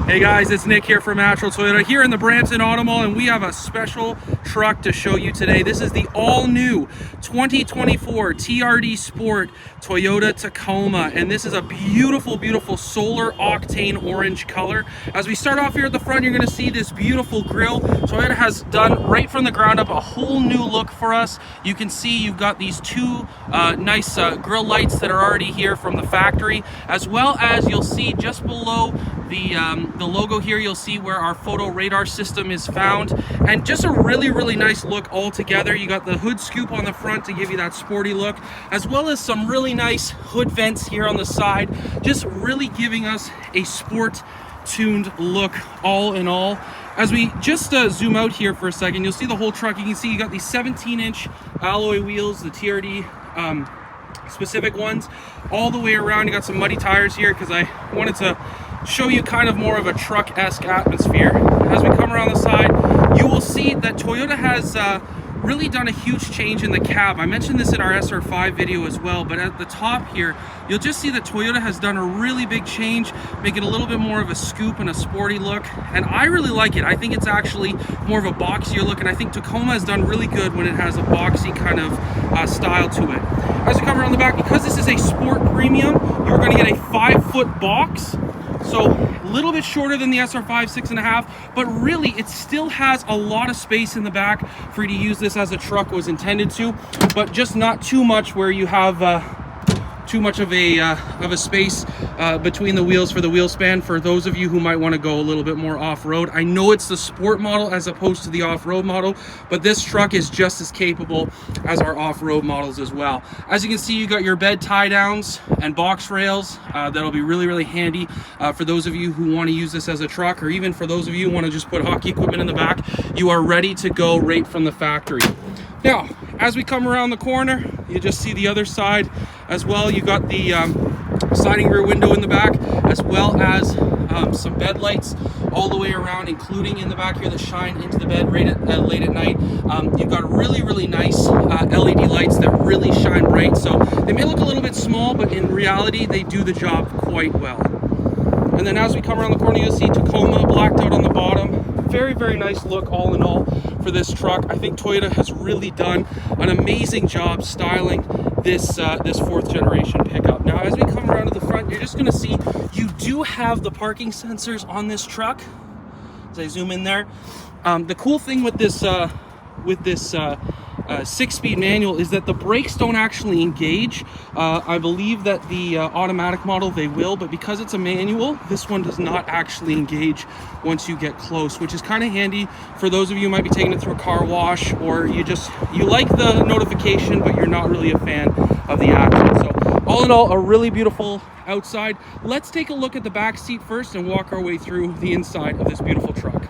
Hey guys, it's Nick here from Attrell Toyota here in the Brampton Auto Mall, and we have a special truck to show you today. This is the all-new 2024 TRD Sport Toyota Tacoma, and this is a beautiful, beautiful solar octane orange color. As we start off here at the front, you're going to see this beautiful grille. Toyota has done right from the ground up a whole new look for us. You can see you've got these two nice grille lights that are already here from the factory, as well as you'll see just below the logo here, you'll see where our photo radar system is found, and just a really nice look all together. You got the hood scoop on the front to give you that sporty look, as well as some really nice hood vents here on the side, just really giving us a sport tuned look all in all. As we just zoom out here for a second, you'll see the whole truck. You can see you got these 17-inch alloy wheels, the TRD specific ones, all the way around. You got some muddy tires here because I wanted to show you kind of more of a truck-esque atmosphere. As we come around the side, you will see that Toyota has really done a huge change in the cab. I mentioned this in our SR5 video as well, but at the top here, you'll just see that Toyota has done a really big change, making a little bit more of a scoop and a sporty look, and I really like it. I think it's actually more of a boxier look, and I think Tacoma has done really good when it has a boxy kind of style to it. As we come around the back, because this is a sport premium, you're going to get a 5-foot box. So a little bit shorter than the SR5 6.5, but really it still has a lot of space in the back for you to use this as a truck was intended to, but just not too much where you have too much of a space between the wheels for the wheel span for those of you who might want to go a little bit more off-road. I know it's the sport model as opposed to the off-road model, but this truck is just as capable as our off-road models as well. As you can see, you got your bed tie downs and box rails. That'll be really handy for those of you who want to use this as a truck, or even for those of you who want to just put hockey equipment in the back. You are ready to go right from the factory. Now, as we come around the corner, you just see the other side as well. You got the sliding rear window in the back, as well as some bed lights all the way around, including in the back here that shine into the bed late at night. You've got really nice LED lights that really shine bright. So they may look a little bit small, but in reality, they do the job quite well. And then as we come around the corner, you'll see Tacoma blacked out on the bottom. Very nice look all in all for this truck. I think Toyota has really done an amazing job styling this this 4th generation pickup. Now, as we come around to the front, you're just going to see you do have the parking sensors on this truck. As I zoom in there, the cool thing with this 6-speed manual is that the brakes don't actually engage. I believe that the automatic model they will, but because it's a manual, this one does not actually engage once you get close, which is kind of handy for those of you who might be taking it through a car wash, or you like the notification but you're not really a fan of the action. So all in all, a really beautiful outside. Let's take a look at the back seat first and walk our way through the inside of this beautiful truck.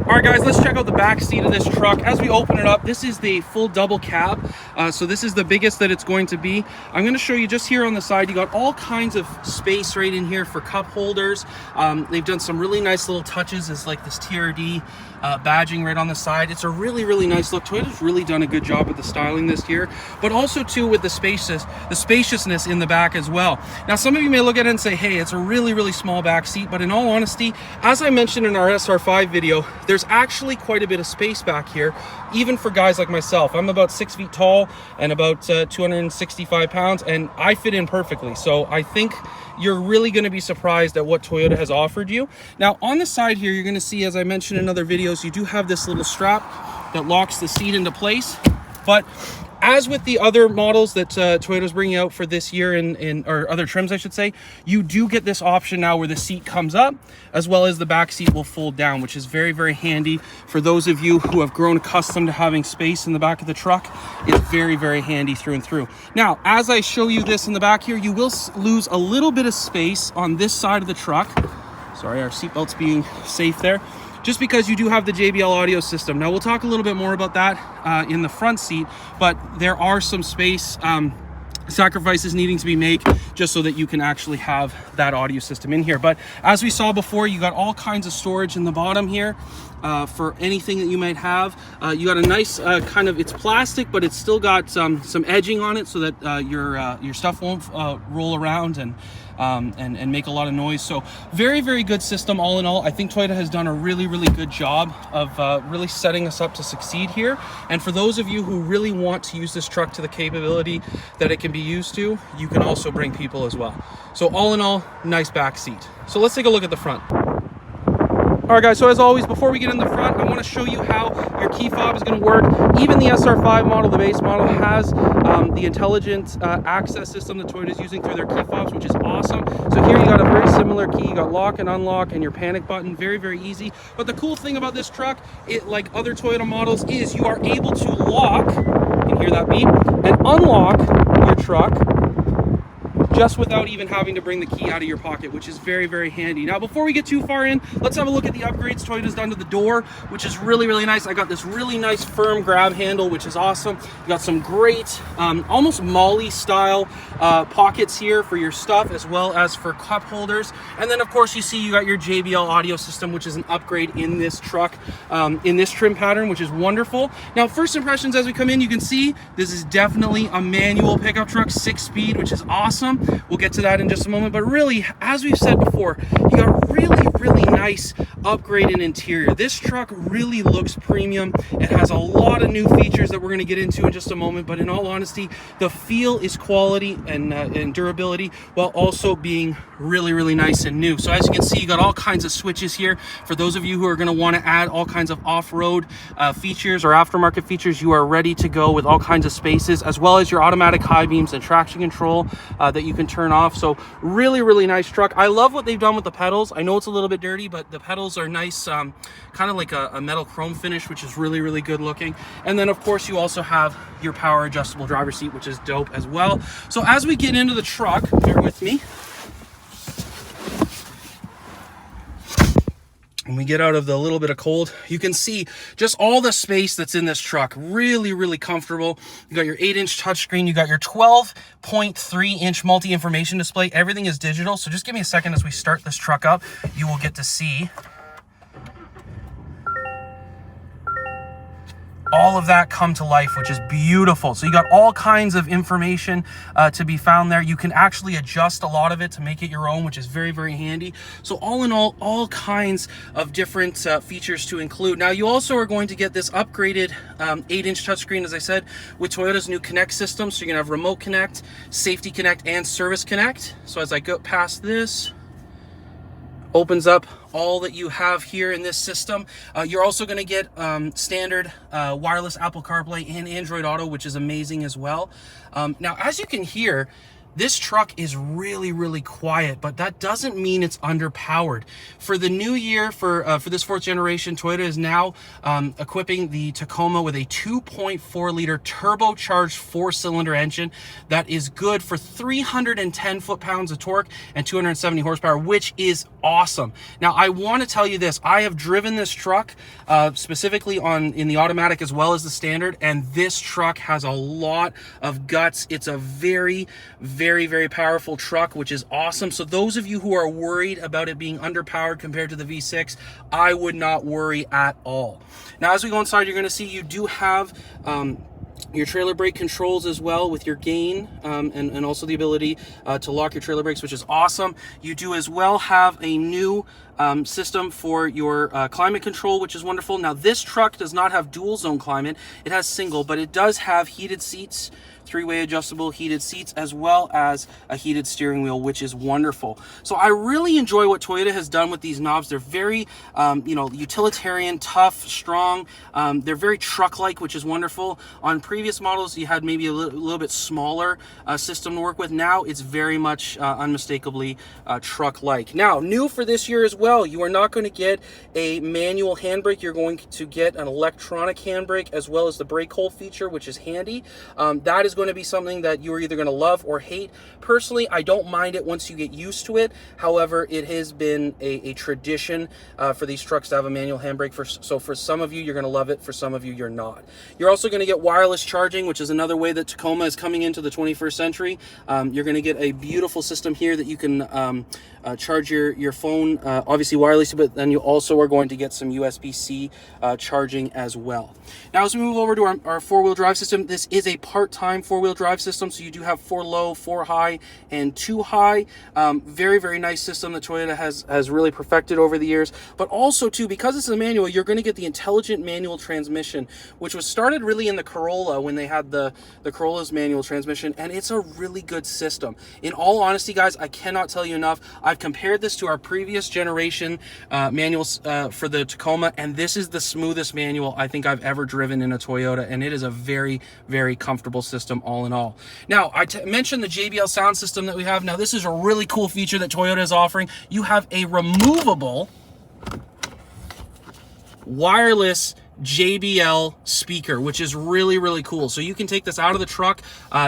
All right, guys, let's check out the back seat of this truck. As we open it up, this is the full double cab. So this is the biggest that it's going to be. I'm going to show you just here on the side, you got all kinds of space right in here for cup holders. They've done some really nice little touches as like this TRD badging right on the side. It's a really nice look. Toyota's really done a good job with the styling this year, but also too with the spaciousness in the back as well. Now, some of you may look at it and say, hey, it's a really small back seat, but in all honesty, as I mentioned in our SR5 video, there's actually quite a bit of space back here, even for guys like myself. I'm about 6 feet tall and about 265 pounds, and I fit in perfectly. So I think you're really going to be surprised at what Toyota has offered you. Now, on the side here, you're going to see, as I mentioned in other videos, you do have this little strap that locks the seat into place. But as with the other models that Toyota's bringing out for this year, or other trims, I should say, you do get this option now where the seat comes up, as well as the back seat will fold down, which is very handy for those of you who have grown accustomed to having space in the back of the truck. It's very handy through and through. Now, as I show you this in the back here, you will lose a little bit of space on this side of the truck. Sorry, our seatbelt's being safe there. Just because you do have the JBL audio system. Now, we'll talk a little bit more about that in the front seat, but there are some space sacrifices needing to be made just so that you can actually have that audio system in here. But as we saw before, you got all kinds of storage in the bottom here for anything that you might have. You got a nice kind of, it's plastic, but it's still got some edging on it so that your stuff won't roll around and and make a lot of noise. So very, very good system all in all. I think Toyota has done a really, really good job of really setting us up to succeed here. And for those of you who really want to use this truck to the capability that it can be used to, you can also bring people as well. So all in all, nice back seat. So let's take a look at the front. All right, guys, so as always, before we get in the front, I want to show you how your key fob is going to work. Even the SR5 model, the base model, has the intelligent access system that Toyota is using through their key fobs, which is awesome. So here you got a very similar key. You got lock and unlock and your panic button. Very, very easy. But the cool thing about this truck, like other Toyota models, is you are able to lock, you can hear that beep, and unlock your truck just without even having to bring the key out of your pocket, which is very, very handy. Now, before we get too far in, let's have a look at the upgrades Toyota's done to the door, which is really, really nice. I got this really nice firm grab handle, which is awesome. You got some great, almost Molly style pockets here for your stuff, as well as for cup holders. And then, of course, you see you got your JBL audio system, which is an upgrade in this truck, in this trim pattern, which is wonderful. Now, first impressions as we come in, you can see this is definitely a manual pickup truck, 6-speed, which is awesome. We'll get to that in just a moment, but really, as we've said before, you got really, really nice upgrade in interior. This truck really looks premium. It has a lot of new features that we're going to get into in just a moment, but in all honesty, the feel is quality and durability, while also being really, really nice and new. So as you can see, you got all kinds of switches here. For those of you who are going to want to add all kinds of off-road features or aftermarket features, you are ready to go with all kinds of spaces, as well as your automatic high beams and traction control that you can turn off. So really, really nice truck. I love what they've done with the pedals. I know it's a little bit dirty, but the pedals are nice, kind of like a metal chrome finish, which is really, really good looking. And then of course you also have your power adjustable driver's seat, which is dope as well. So as we get into the truck, bear with me. When we get out of the little bit of cold, you can see just all the space that's in this truck. Really, really comfortable. You got your 8-inch touchscreen. You got your 12.3-inch multi-information display. Everything is digital. So just give me a second as we start this truck up. You will get to see all of that come to life, which is beautiful. So you got all kinds of information to be found there. You can actually adjust a lot of it to make it your own, which is very, very handy. So all in all kinds of different features to include. Now you also are going to get this upgraded 8-inch touchscreen, as I said, with Toyota's new Connect system. So you're gonna have Remote Connect, Safety Connect, and Service Connect. So as I go past this, opens up all that you have here in this system. You're also going to get standard wireless Apple CarPlay and Android Auto, which is amazing as well. Now, as you can hear, this truck is really, really quiet, but that doesn't mean it's underpowered. For the new year, for this 4th generation, Toyota is now equipping the Tacoma with a 2.4-liter turbocharged 4-cylinder engine that is good for 310 foot-pounds of torque and 270 horsepower, which is awesome. Now, I want to tell you this. I have driven this truck specifically in the automatic as well as the standard, and this truck has a lot of guts. It's a very, very, very powerful truck, which is awesome. So those of you who are worried about it being underpowered compared to the V6, I would not worry at all. Now, as we go inside, you're going to see you do have your trailer brake controls as well with your gain and also the ability to lock your trailer brakes, which is awesome. You do as well have a new system for your climate control, which is wonderful. Now, this truck does not have dual zone climate. It has single, but it does have heated seats, 3-way adjustable heated seats, as well as a heated steering wheel, which is wonderful. So I really enjoy what Toyota has done with these knobs. They're very, utilitarian, tough, strong. They're very truck-like, which is wonderful. On previous models, you had maybe a little bit smaller system to work with. Now it's very much unmistakably truck-like. Now, new for this year as well, you are not going to get a manual handbrake. You're going to get an electronic handbrake as well as the brake hold feature, which is handy. That is going to be something that you're either going to love or hate. Personally, I don't mind it once you get used to it. However, it has been a tradition for these trucks to have a manual handbrake. So for some of you, you're going to love it. For some of you, you're not. You're also going to get wireless charging, which is another way that Tacoma is coming into the 21st century. You're going to get a beautiful system here that you can charge your phone, obviously wirelessly, but then you also are going to get some USB-C charging as well. Now, as we move over to our four-wheel drive system, this is a part-time four-wheel drive system, so you do have 4 low, 4 high, and 2 high. Very, very nice system that Toyota has really perfected over the years. But also too, because this is a manual, you're going to get the intelligent manual transmission, which was started really in the Corolla when they had the Corolla's manual transmission, and it's a really good system. In all honesty, guys, I cannot tell you enough. I've compared this to our previous generation manuals for the Tacoma, and this is the smoothest manual I think I've ever driven in a Toyota, and it is a very, very comfortable system all in all. Now, I mentioned the JBL sound system that we have. Now, this is a really cool feature that Toyota is offering. You have a removable wireless JBL speaker, which is really, really cool. So you can take this out of the truck,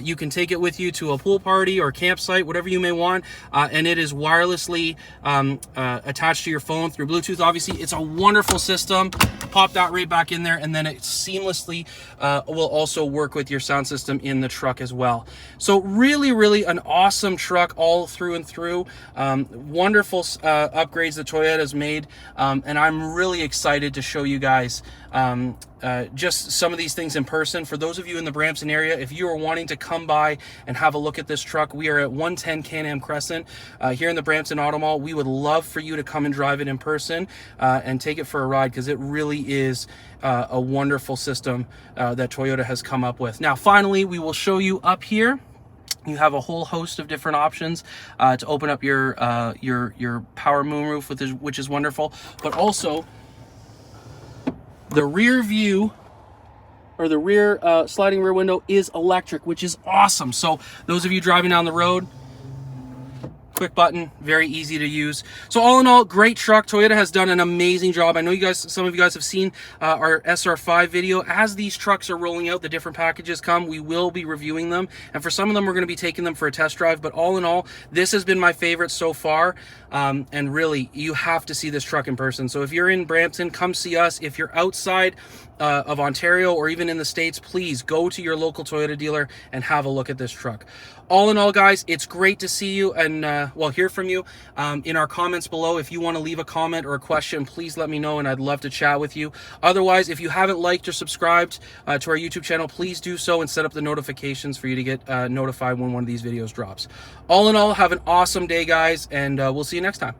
you can take it with you to a pool party or campsite, whatever you may want, and it is wirelessly attached to your phone through Bluetooth. Obviously, it's a wonderful system. Pop that right back in there, and then it seamlessly will also work with your sound system in the truck as well. So really, really an awesome truck all through and through. Wonderful upgrades that Toyota has made, and I'm really excited to show you guys just some of these things in person. For those of you in the Brampton area, if you are wanting to come by and have a look at this truck, we are at 110 Can-Am Crescent here in the Brampton Auto Mall. We would love for you to come and drive it in person and take it for a ride, because it really is a wonderful system that Toyota has come up with. Now, finally, we will show you up here. You have a whole host of different options to open up your power moonroof, which is wonderful, but also the rear view, or the rear sliding rear window, is electric, which is awesome. So those of you driving down the road, quick button, very easy to use. So all in all, great truck. Toyota has done an amazing job. I know some of you guys have seen our SR5 video. As these trucks are rolling out, the different packages come, we will be reviewing them, and for some of them we're going to be taking them for a test drive. But all in all, this has been my favorite so far, and really, you have to see this truck in person. So if you're in Brampton, come see us. If you're outside of Ontario or even in the States, please go to your local Toyota dealer and have a look at this truck. All in all, guys, it's great to see you and hear from you in our comments below. If you want to leave a comment or a question, please let me know, and I'd love to chat with you. Otherwise, if you haven't liked or subscribed to our YouTube channel, please do so and set up the notifications for you to get notified when one of these videos drops. All in all, have an awesome day, guys, and we'll see you next time.